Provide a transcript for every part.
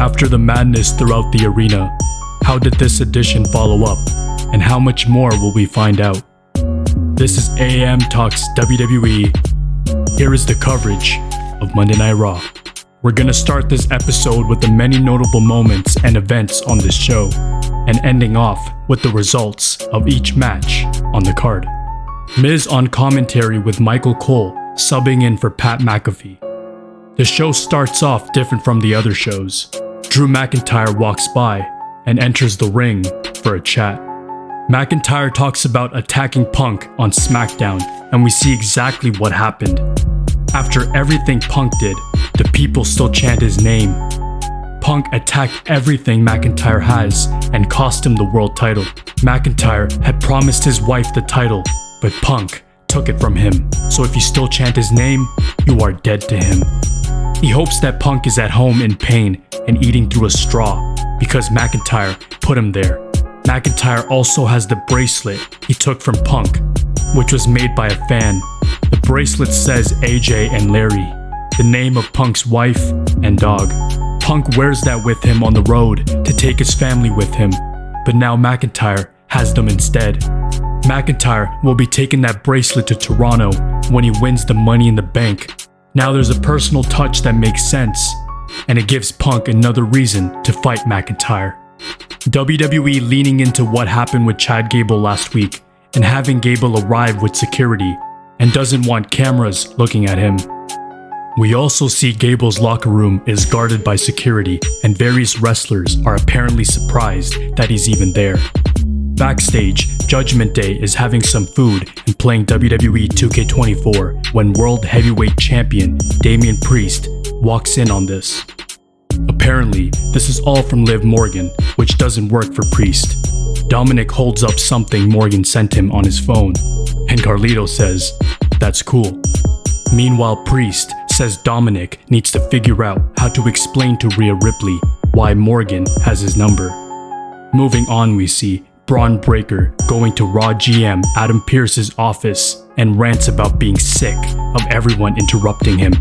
After the madness throughout the arena, how did this edition follow up? And how much more will we find out? This is AM Talks WWE. Here is the coverage of Monday Night Raw. We're gonna start this episode with the many notable moments and events on this show, and ending off with the results of each match on the card. Miz on commentary with Michael Cole subbing in for Pat McAfee. The show starts off different from the other shows. Drew McIntyre walks by and enters the ring for a chat. McIntyre talks about attacking Punk on SmackDown, and we see exactly what happened. After everything Punk did, the people still chant his name. Punk attacked everything McIntyre has and cost him the world title. McIntyre had promised his wife the title, but Punk took it from him. So if you still chant his name, you are dead to him. He hopes that Punk is at home in pain and eating through a straw because McIntyre put him there. McIntyre also has the bracelet he took from Punk, which was made by a fan. The bracelet says AJ and Larry, the name of Punk's wife and dog. Punk wears that with him on the road to take his family with him, but now McIntyre has them instead. McIntyre will be taking that bracelet to Toronto when he wins the Money in the Bank. Now there's a personal touch that makes sense, and it gives Punk another reason to fight McIntyre. WWE leaning into what happened with Chad Gable last week and having Gable arrive with security and doesn't want cameras looking at him. We also see Gable's locker room is guarded by security and various wrestlers are apparently surprised that he's even there. Backstage, Judgment Day is having some food and playing WWE 2K24 when World Heavyweight Champion Damian Priest walks in on this. Apparently, this is all from Liv Morgan, which doesn't work for Priest. Dominic holds up something Morgan sent him on his phone, and Carlito says, "That's cool." Meanwhile, Priest says Dominic needs to figure out how to explain to Rhea Ripley why Morgan has his number. Moving on, we see Braun Breaker going to Raw GM Adam Pearce's office and rants about being sick of everyone interrupting him.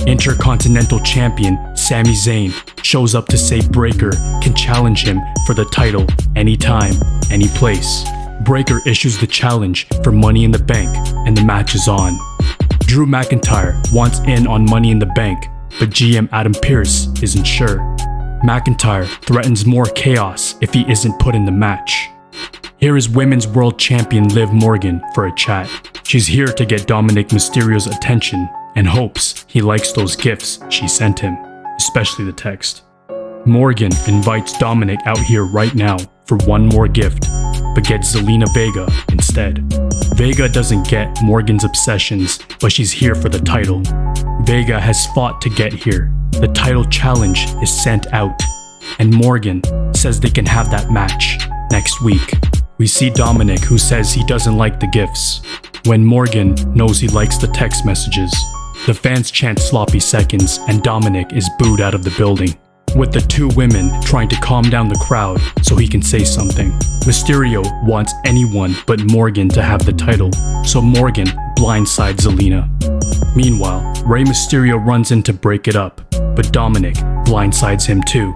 Intercontinental Champion Sami Zayn shows up to say Breaker can challenge him for the title anytime, any place. Breaker issues the challenge for Money in the Bank, and the match is on. Drew McIntyre wants in on Money in the Bank, but GM Adam Pearce isn't sure. McIntyre threatens more chaos if he isn't put in the match. Here is Women's World Champion Liv Morgan for a chat. She's here to get Dominic Mysterio's attention and hopes he likes those gifts she sent him, especially the text. Morgan invites Dominic out here right now for one more gift, but gets Zelina Vega instead. Vega doesn't get Morgan's obsessions, but she's here for the title. Vega has fought to get here. The title challenge is sent out, and Morgan says they can have that match next week. We see Dominic, who says he doesn't like the gifts, when Morgan knows he likes the text messages. The fans chant sloppy seconds and Dominic is booed out of the building, with the two women trying to calm down the crowd so he can say something. Mysterio wants anyone but Morgan to have the title, so Morgan blindsides Zelina. Meanwhile, Rey Mysterio runs in to break it up, but Dominic blindsides him too.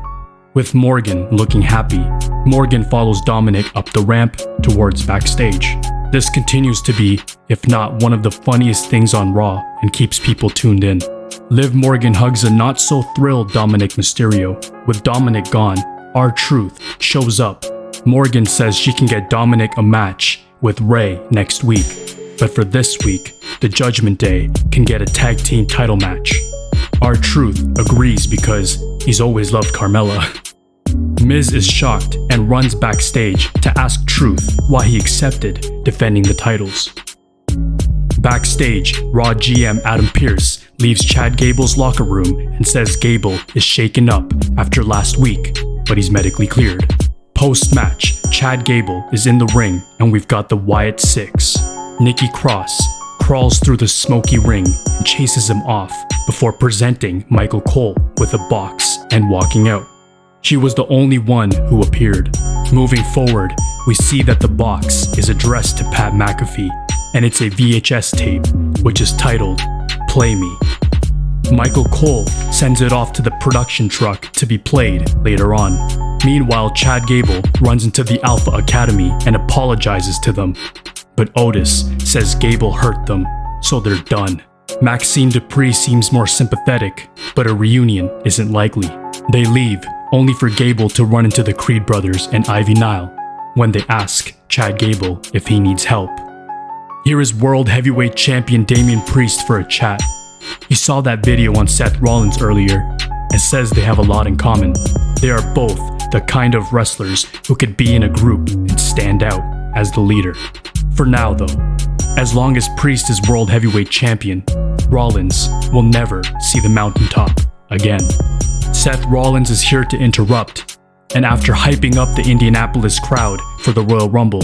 With Morgan looking happy, Morgan follows Dominic up the ramp towards backstage. This continues to be, if not one of the funniest things on Raw, and keeps people tuned in. Liv Morgan hugs a not-so-thrilled Dominic Mysterio. With Dominic gone, R-Truth shows up. Morgan says she can get Dominic a match with Rey next week, but for this week, the Judgment Day can get a tag team title match. R-Truth agrees because he's always loved Carmella. Miz is shocked and runs backstage to ask Truth why he accepted defending the titles. Backstage, Raw GM Adam Pearce leaves Chad Gable's locker room and says Gable is shaken up after last week, but he's medically cleared. Post-match, Chad Gable is in the ring and we've got the Wyatt 6. Nikki Cross crawls through the smoky ring and chases him off before presenting Michael Cole with a box and walking out. She was the only one who appeared. Moving forward, we see that the box is addressed to Pat McAfee, and it's a VHS tape, which is titled, "Play Me." Michael Cole sends it off to the production truck to be played later on. Meanwhile, Chad Gable runs into the Alpha Academy and apologizes to them. But Otis says Gable hurt them, so they're done. Maxine Dupree seems more sympathetic, but a reunion isn't likely. They leave, only for Gable to run into the Creed brothers and Ivy Nile when they ask Chad Gable if he needs help. Here is World Heavyweight Champion Damian Priest for a chat. He saw that video on Seth Rollins earlier and says they have a lot in common. They are both the kind of wrestlers who could be in a group and stand out as the leader. For now though, as long as Priest is World Heavyweight Champion, Rollins will never see the mountaintop again. Seth Rollins is here to interrupt, and after hyping up the Indianapolis crowd for the Royal Rumble,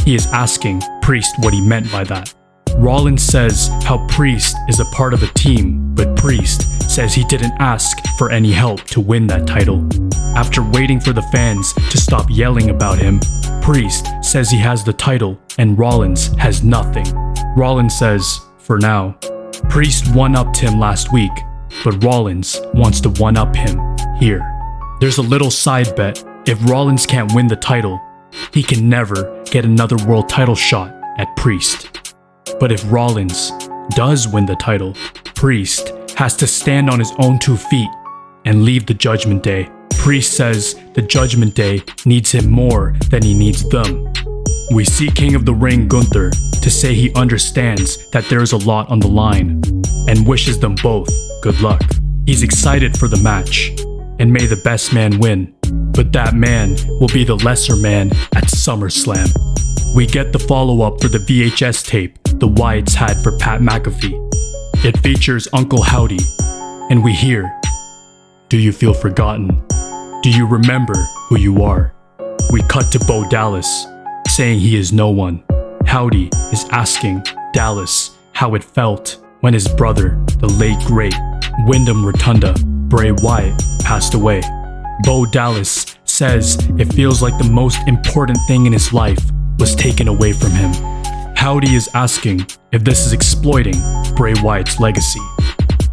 he is asking Priest what he meant by that. Rollins says how Priest is a part of a team, but Priest says he didn't ask for any help to win that title. After waiting for the fans to stop yelling about him, Priest says he has the title and Rollins has nothing. Rollins says, for now. Priest one-upped him last week, but Rollins wants to one-up him here. There's a little side bet. If Rollins can't win the title, he can never get another world title shot at Priest. But if Rollins does win the title, Priest has to stand on his own 2 feet and leave the Judgment Day. Priest says the Judgment Day needs him more than he needs them. We see King of the Ring Gunther to say he understands that there is a lot on the line and wishes them both good luck. He's excited for the match and may the best man win, but that man will be the lesser man at SummerSlam. We get the follow-up for the VHS tape the Wyatts had for Pat McAfee. It features Uncle Howdy, and we hear, "Do you feel forgotten? Do you remember who you are?" We cut to Bo Dallas, saying he is no one. Howdy is asking Dallas how it felt when his brother, the late great Wyndham Rotunda, Bray Wyatt, passed away. Bo Dallas says it feels like the most important thing in his life was taken away from him. Howdy is asking if this is exploiting Bray Wyatt's legacy,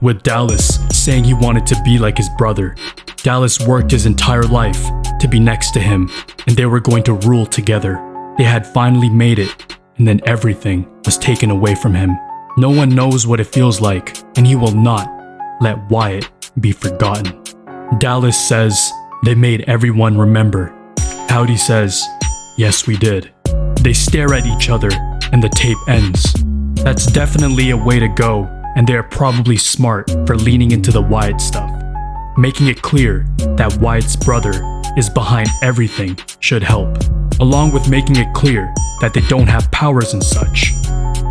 with Dallas saying he wanted to be like his brother. Dallas worked his entire life to be next to him, and they were going to rule together. They had finally made it, and then everything was taken away from him. No one knows what it feels like, and he will not let Wyatt be forgotten. Dallas says they made everyone remember. Howdy says, yes we did. They stare at each other, and the tape ends. That's definitely a way to go, and they are probably smart for leaning into the Wyatt stuff. Making it clear that Wyatt's brother is behind everything should help, along with making it clear that they don't have powers and such.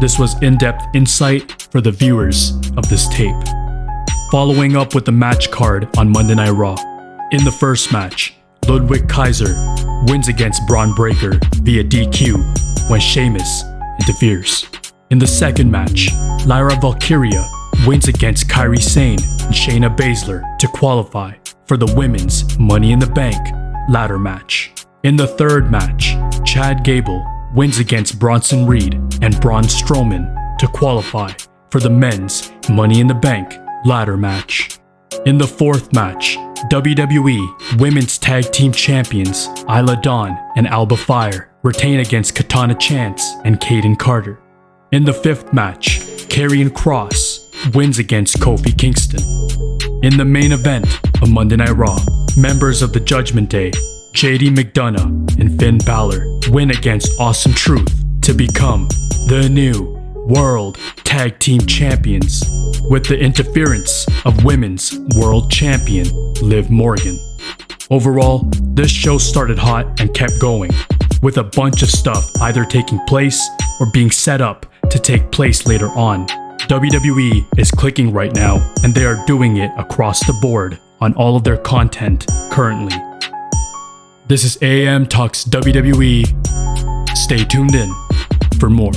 This was in-depth insight for the viewers of this tape. Following up with the match card on Monday Night Raw. In the first match, Ludwig Kaiser wins against Braun Breaker via DQ when Sheamus interferes. In the second match, Lyra Valkyria wins against Kairi Sane and Shayna Baszler to qualify for the women's Money in the Bank ladder match. In the third match, Chad Gable wins against Bronson Reed and Braun Strowman to qualify for the men's Money in the Bank ladder match. In the fourth match, WWE Women's Tag Team Champions Isla Dawn and Alba Fire retain against Katana Chance and Kaden Carter. In the fifth match, Karrion Kross wins against Kofi Kingston. In the main event of Monday Night Raw, members of the Judgment Day, JD McDonough and Finn Balor win against Awesome Truth to become the new World Tag Team Champions with the interference of Women's World Champion Liv Morgan. Overall, this show started hot and kept going, with a bunch of stuff either taking place or being set up to take place later on. WWE is clicking right now, and they are doing it across the board on all of their content currently. This is AM Talks WWE. Stay tuned in for more.